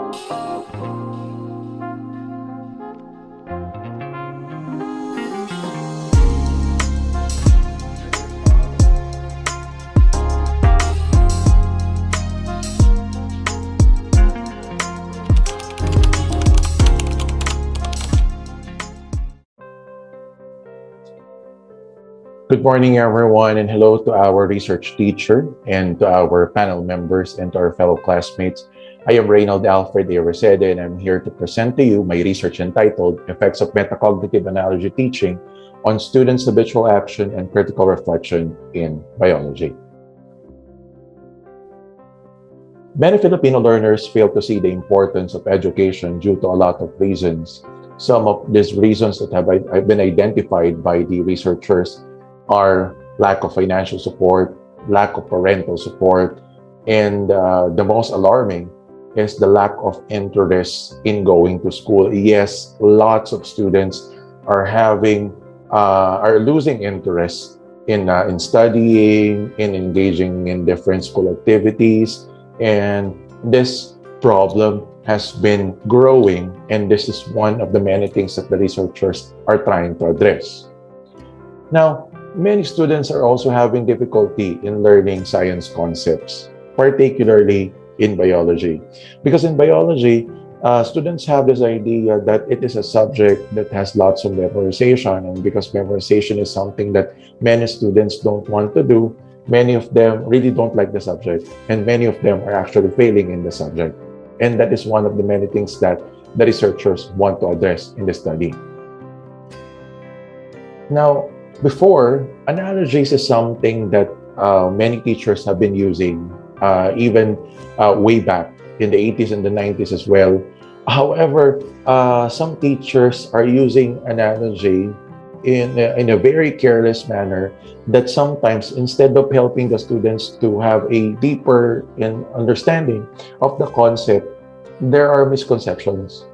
Good morning, everyone, and hello to our research teacher and to our panel members and to our fellow classmates. I am Reynald Alfred A. Resede, and I'm here to present to you my research entitled Effects of Metacognitive Analogy Teaching on Students' Habitual Action and Critical Reflection in Biology. Many Filipino learners fail to see the importance of education due to a lot of reasons. Some of these reasons that have been identified by the researchers are lack of financial support, lack of parental support, and the most alarming is the lack of interest in going to school. Yes, lots of students are losing interest in studying, in engaging in different school activities, and this problem has been growing, and this is one of the many things that the researchers are trying to address. Now, many students are also having difficulty in learning science concepts, particularly in biology. Because in biology, students have this idea that it is a subject that has lots of memorization, and because memorization is something that many students don't want to do, many of them really don't like the subject, and many of them are actually failing in the subject. And that is one of the many things that the researchers want to address in the study. Now, before, analogies is something that many teachers have been using, even way back in the 80s and the 90s as well. However, some teachers are using analogy in a very careless manner that sometimes, instead of helping the students to have a deeper understanding of the concept, there are misconceptions.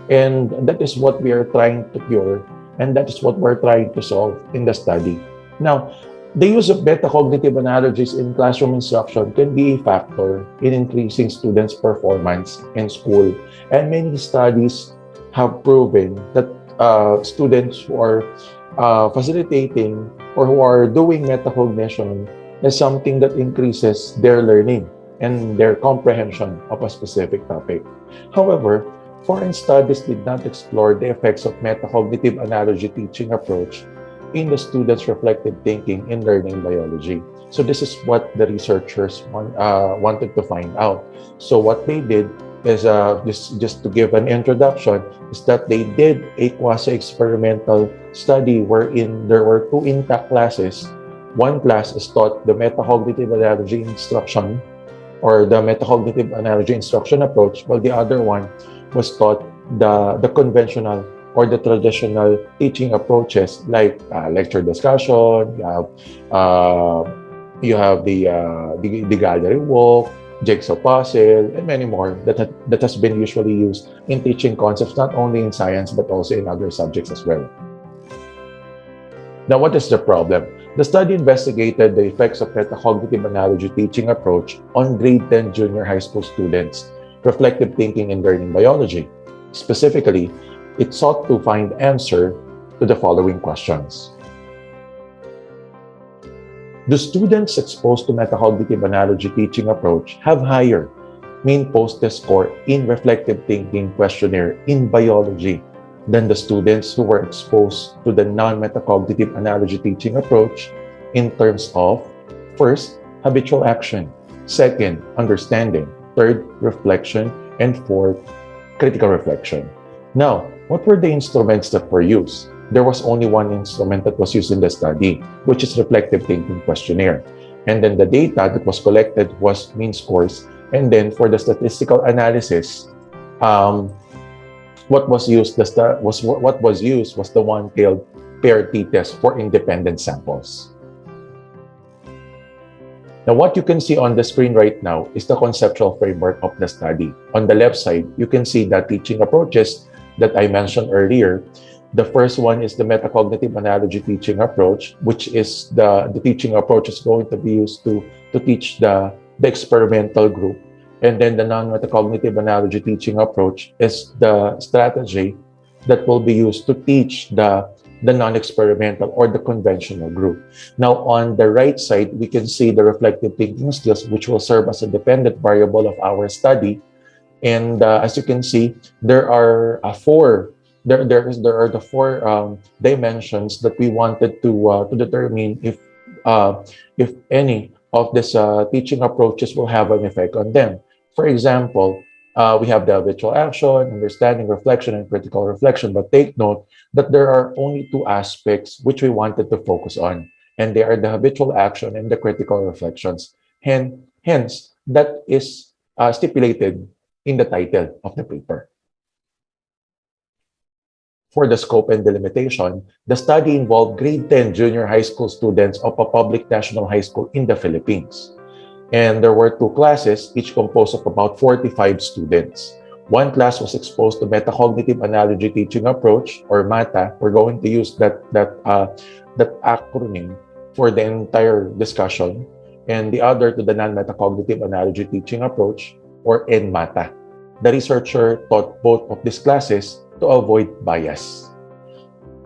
And that is what we are trying to cure. And that is what we're trying to solve in the study. Now, the use of metacognitive analogies in classroom instruction can be a factor in increasing students' performance in school. And many studies have proven that students who are facilitating or who are doing metacognition is something that increases their learning and their comprehension of a specific topic. However, foreign studies did not explore the effects of metacognitive analogy teaching approach in the students' reflective thinking in learning biology. So this is what the researchers wanted to find out. So what they did is, just to give an introduction, is that they did a quasi-experimental study wherein there were two intact classes. One class is taught the metacognitive analogy instruction or the metacognitive analogy instruction approach, while the other one was taught the conventional or the traditional teaching approaches like lecture discussion, you have the gallery walk, jigsaw puzzle, and many more that has been usually used in teaching concepts not only in science but also in other subjects as well. Now, what is the problem? The study investigated the effects of metacognitive analogy teaching approach on grade 10 junior high school students reflective thinking in learning biology. Specifically, it sought to find answer to the following questions. Do students exposed to metacognitive analogy teaching approach have higher mean post-test score in reflective thinking questionnaire in biology than the students who were exposed to the non-metacognitive analogy teaching approach in terms of, first, habitual action, second, understanding, third, reflection, and fourth, critical reflection. Now, what were the instruments that were used? There was only one instrument that was used in the study, which is reflective thinking questionnaire. And then the data that was collected was mean scores. And then for the statistical analysis, what was used was the one-tailed paired t-test for independent samples. Now, what you can see on the screen right now is the conceptual framework of the study. On the left side, you can see the teaching approaches that I mentioned earlier. The first one is the metacognitive analogy teaching approach, which is the teaching approach is going to be used to teach the experimental group. And then the non-metacognitive analogy teaching approach is the strategy that will be used to teach the non-experimental or the conventional group. Now, on the right side, we can see the reflective thinking skills, which will serve as a dependent variable of our study. And as you can see, there are there are the four dimensions that we wanted to determine if any of these teaching approaches will have an effect on them. For example, we have the habitual action, understanding, reflection, and critical reflection. But take note that there are only two aspects which we wanted to focus on, and they are the habitual action and the critical reflections. Hence, that is stipulated in the title of the paper. For the scope and delimitation, the study involved grade 10 junior high school students of a public national high school in the Philippines. And there were two classes, each composed of about 45 students. One class was exposed to metacognitive analogy teaching approach, or MATA. We're going to use that acronym for the entire discussion. And the other to the non-metacognitive analogy teaching approach, or NMATA. The researcher taught both of these classes to avoid bias.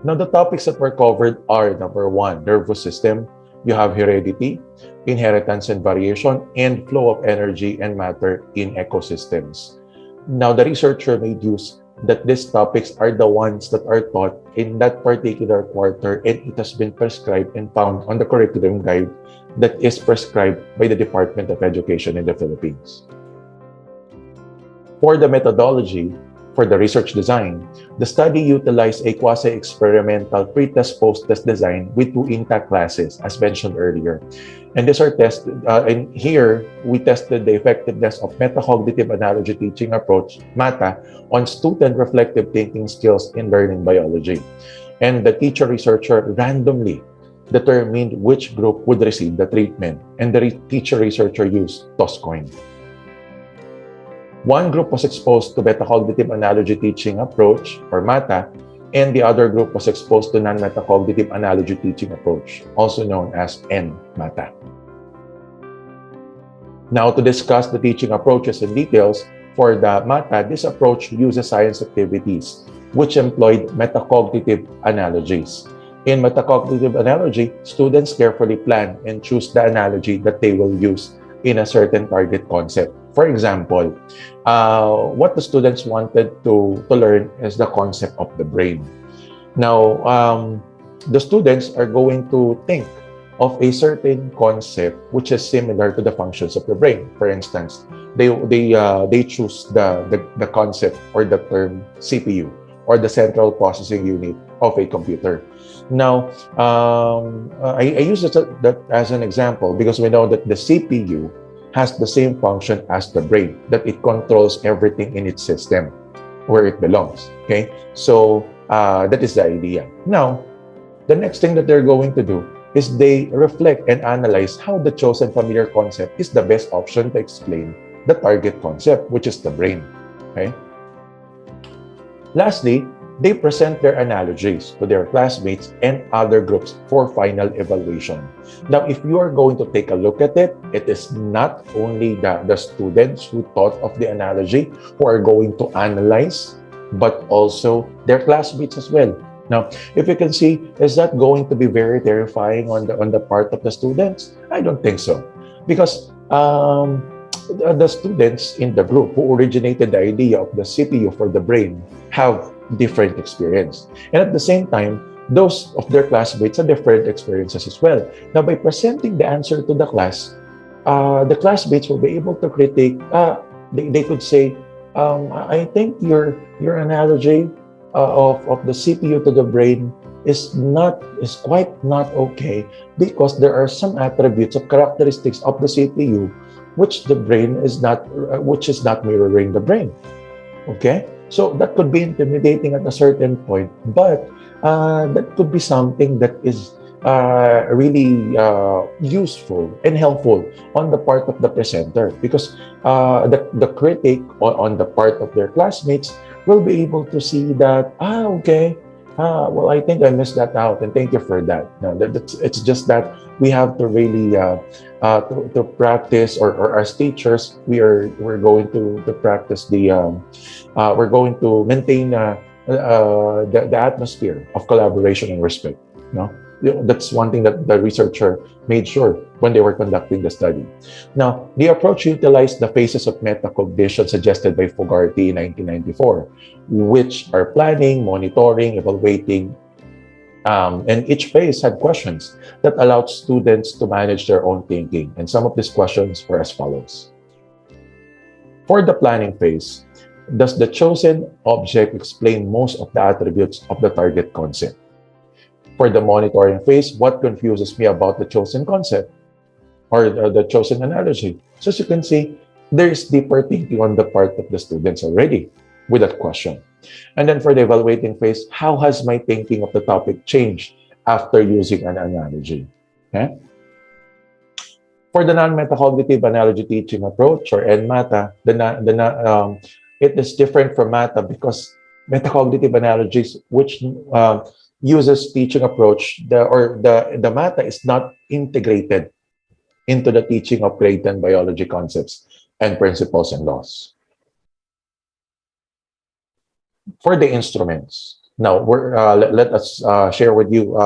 Now, the topics that were covered are: number one, nervous system. You have heredity, inheritance and variation, and flow of energy and matter in ecosystems. Now, the researcher made use that these topics are the ones that are taught in that particular quarter, and it has been prescribed and found on the curriculum guide that is prescribed by the Department of Education in the Philippines. For the methodology, for the research design, the study utilized a quasi-experimental pre-test post-test design with two intact classes, as mentioned earlier. And these are tested, and here we tested the effectiveness of metacognitive analogy teaching approach, MATA, on student reflective thinking skills in learning biology. And the teacher-researcher randomly determined which group would receive the treatment, and the teacher-researcher used toss coin. One group was exposed to metacognitive analogy teaching approach, or MATA, and the other group was exposed to non-metacognitive analogy teaching approach, also known as NMATA. Now, to discuss the teaching approaches in details, for the MATA, this approach uses science activities, which employed metacognitive analogies. In metacognitive analogy, students carefully plan and choose the analogy that they will use in a certain target concept. For example, what the students wanted to learn is the concept of the brain. Now, the students are going to think of a certain concept which is similar to the functions of the brain. For instance, they choose the concept or the term CPU, or the central processing unit of a computer. Now, I use that as an example because we know that the CPU has the same function as the brain, that it controls everything in its system where it belongs. Okay, so that is the idea. Now, the next thing that they're going to do is they reflect and analyze how the chosen familiar concept is the best option to explain the target concept, which is the brain. Okay. Lastly, they present their analogies to their classmates and other groups for final evaluation. Now, if you are going to take a look at it, it is not only the students who thought of the analogy who are going to analyze, but also their classmates as well. Now, if you can see, is that going to be very terrifying on the part of the students? I don't think so, because the students in the group who originated the idea of the CPU for the brain have different experience. And at the same time, those of their classmates have different experiences as well. Now, by presenting the answer to the class, the classmates will be able to critique. They could say, I think your analogy of the CPU to the brain is quite not okay, because there are some attributes of characteristics of the CPU which the brain is not mirroring the brain. Okay, so that could be intimidating at a certain point, but that could be something that is really useful and helpful on the part of the presenter, because the critic on the part of their classmates will be able to see that, okay, Well, I think I missed that out, and thank you for that. No, it's just that we have to really to practice, or as teachers, we're going to practice we're going to maintain the atmosphere of collaboration and respect. No, that's one thing that the researcher made sure when they were conducting the study. Now, the approach utilized the phases of metacognition suggested by Fogarty in 1994, which are planning, monitoring, evaluating, and each phase had questions that allowed students to manage their own thinking. And some of these questions were as follows. For the planning phase, does the chosen object explain most of the attributes of the target concept? For the monitoring phase, what confuses me about the chosen concept or the chosen analogy? So as you can see, there's deeper thinking on the part of the students already with that question. And then for the evaluating phase, how has my thinking of the topic changed after using an analogy? Okay? For the non-metacognitive analogy teaching approach, or NMATA, it is different from MATA because metacognitive analogies, which uses teaching approach, the MATA is not integrated into the teaching of Creighton biology concepts and principles and laws. For the instruments, now let us share with you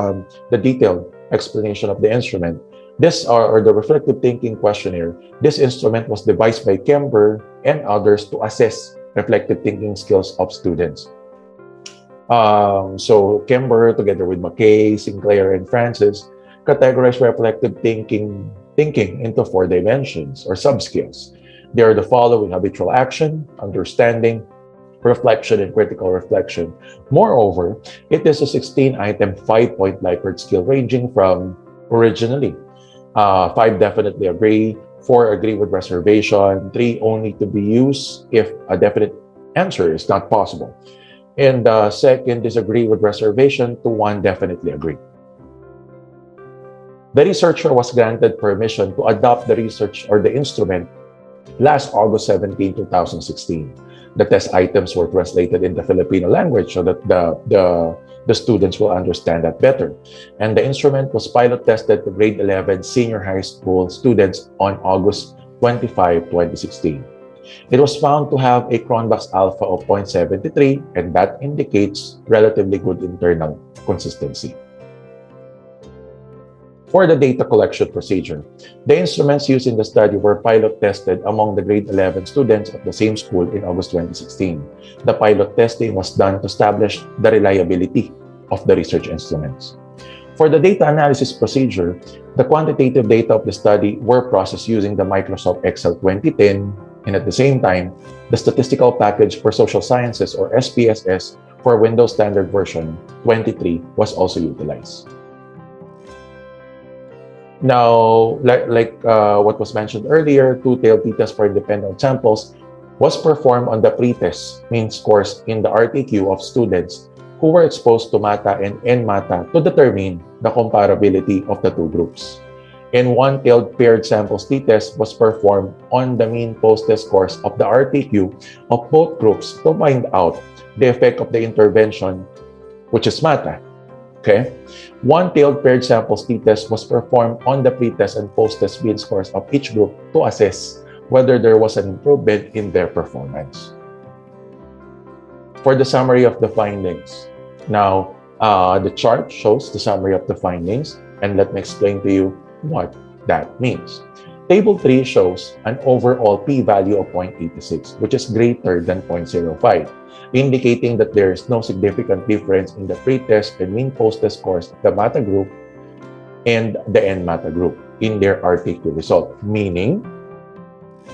the detailed explanation of the instrument. This or the reflective thinking questionnaire. This instrument was devised by Kember and others to assess reflective thinking skills of students. So Kember, together with McKay, Sinclair, and Francis, categorized reflective thinking into 4 dimensions or subskills. They are the following: habitual action, understanding, reflection, and critical reflection. Moreover, it is a 16-item, 5-point Likert skill ranging from originally 5 definitely agree, 4 agree with reservation, 3 only to be used if a definite answer is not possible, and second, disagree with reservation, to 1 definitely agree. The researcher was granted permission to adopt the research or the instrument last August 17, 2016. The test items were translated into Filipino language so that the students will understand that better. And the instrument was pilot tested to grade 11 senior high school students on August 25, 2016. It was found to have a Cronbach's alpha of 0.73, and that indicates relatively good internal consistency. For the data collection procedure, the instruments used in the study were pilot tested among the grade 11 students of the same school in August 2016. The pilot testing was done to establish the reliability of the research instruments. For the data analysis procedure, the quantitative data of the study were processed using the Microsoft Excel 2010, and at the same time, the statistical package for social sciences, or SPSS, for Windows Standard Version 23 was also utilized. Now, like what was mentioned earlier, two-tailed t-test for independent samples was performed on the pre-test mean scores in the RTQ of students who were exposed to MATA and NMATA to determine the comparability of the 2 groups. And one-tailed paired samples t-test was performed on the mean post-test scores of the RTQ of both groups to find out the effect of the intervention, which is MATA. Okay? One-tailed paired samples t-test was performed on the pre-test and post-test mean scores of each group to assess whether there was an improvement in their performance. For the summary of the findings. Now, the chart shows the summary of the findings, and let me explain to you what that means. Table 3 shows an overall p-value of 0.86, which is greater than 0.05. Indicating that there is no significant difference in the pre-test and mean post-test scores of the MATA group and the NMATA group in their RTQ result, meaning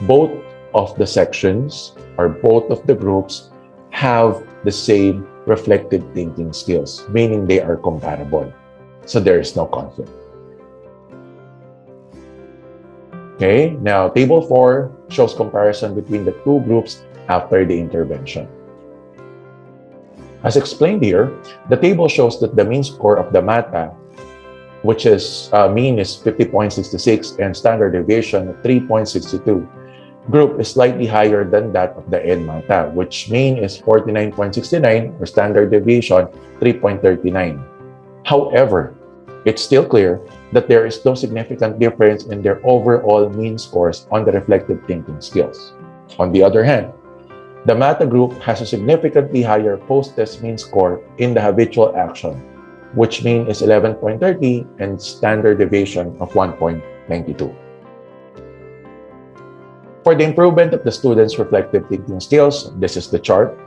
both of the sections or both of the groups have the same reflective thinking skills, meaning they are comparable. So there is no conflict. Okay, now Table 4 shows comparison between the 2 groups after the intervention. As explained here, the table shows that the mean score of the MATA, which is mean is 50.66 and standard deviation of 3.62, group is slightly higher than that of the NMATA, which mean is 49.69 or standard deviation 3.39. However, it's still clear that there is no significant difference in their overall mean scores on the reflective thinking skills. On the other hand, the MATA group has a significantly higher post-test mean score in the habitual action, which mean is 11.30 and standard deviation of 1.92. For the improvement of the students' reflective thinking skills, this is the chart.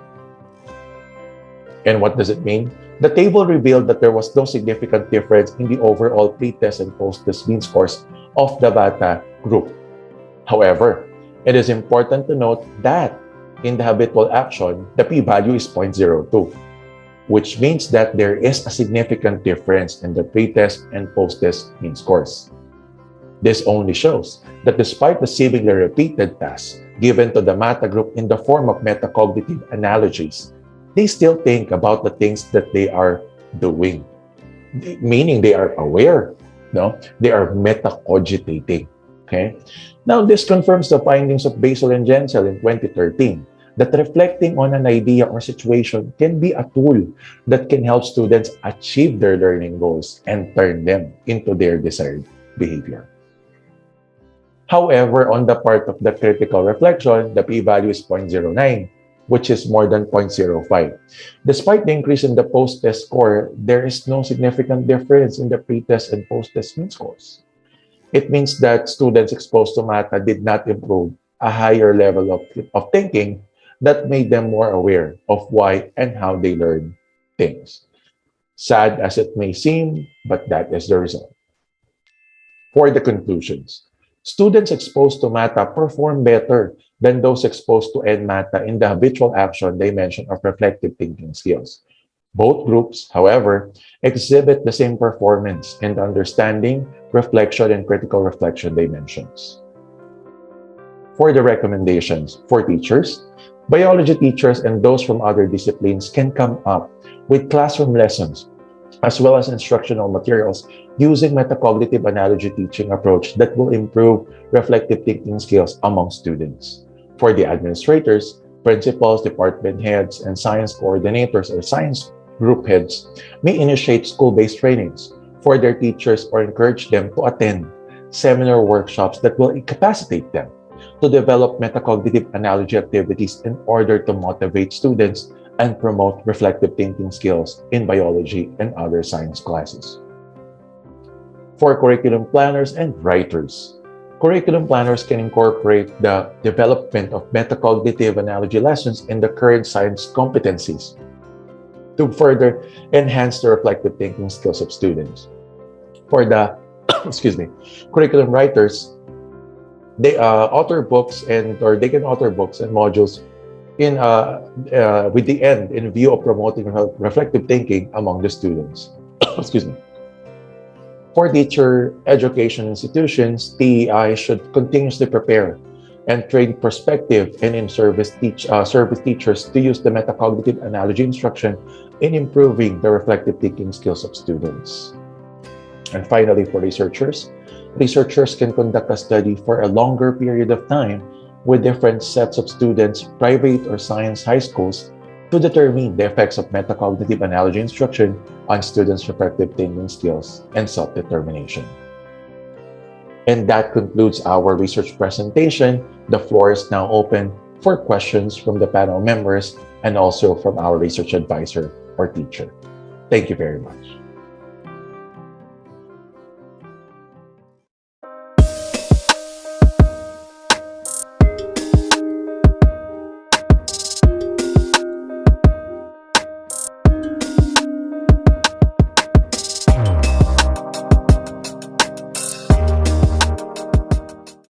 And what does it mean? The table revealed that there was no significant difference in the overall pre-test and post-test mean scores of the MATA group. However, it is important to note that in the habitual action, the p-value is 0.02, which means that there is a significant difference in the pre-test and post-test mean scores. This only shows that despite the seemingly repeated tasks given to the MATA group in the form of metacognitive analogies, they still think about the things that they are doing, meaning they are aware, no? They are metacogitating, okay? Now, this confirms the findings of Basil and Jensel in 2013, that reflecting on an idea or situation can be a tool that can help students achieve their learning goals and turn them into their desired behavior. However, on the part of the critical reflection, the p-value is 0.09, which is more than 0.05. Despite the increase in the post-test score, there is no significant difference in the pre-test and post-test mean scores. It means that students exposed to MATA did not improve a higher level of thinking that made them more aware of why and how they learn things. Sad as it may seem, but that is the result. For the conclusions, students exposed to MATA perform better than those exposed to NMATA in the habitual action dimension of reflective thinking skills. Both groups, however, exhibit the same performance in the understanding, reflection, and critical reflection dimensions. For the recommendations for teachers, biology teachers and those from other disciplines can come up with classroom lessons as well as instructional materials using metacognitive analogy teaching approach that will improve reflective thinking skills among students. For the administrators, principals, department heads, and science coordinators or science group heads may initiate school-based trainings for their teachers or encourage them to attend seminar workshops that will incapacitate them to develop metacognitive analogy activities in order to motivate students and promote reflective thinking skills in biology and other science classes. For curriculum planners and writers, curriculum planners can incorporate the development of metacognitive analogy lessons in the current science competencies to further enhance the reflective thinking skills of students. For the curriculum writers, they author books or they can author books and modules in with the end in view of promoting reflective thinking among the students. For teacher education institutions, TEI should continuously prepare and train prospective and in-service service teachers to use the metacognitive analogy instruction in improving the reflective thinking skills of students. And finally, for researchers can conduct a study for a longer period of time with different sets of students, private or science high schools, to determine the effects of metacognitive analogy instruction on students' reflective thinking skills and self-determination. And that concludes our research presentation. The floor is now open for questions from the panel members and also from our research advisor or teacher. Thank you very much.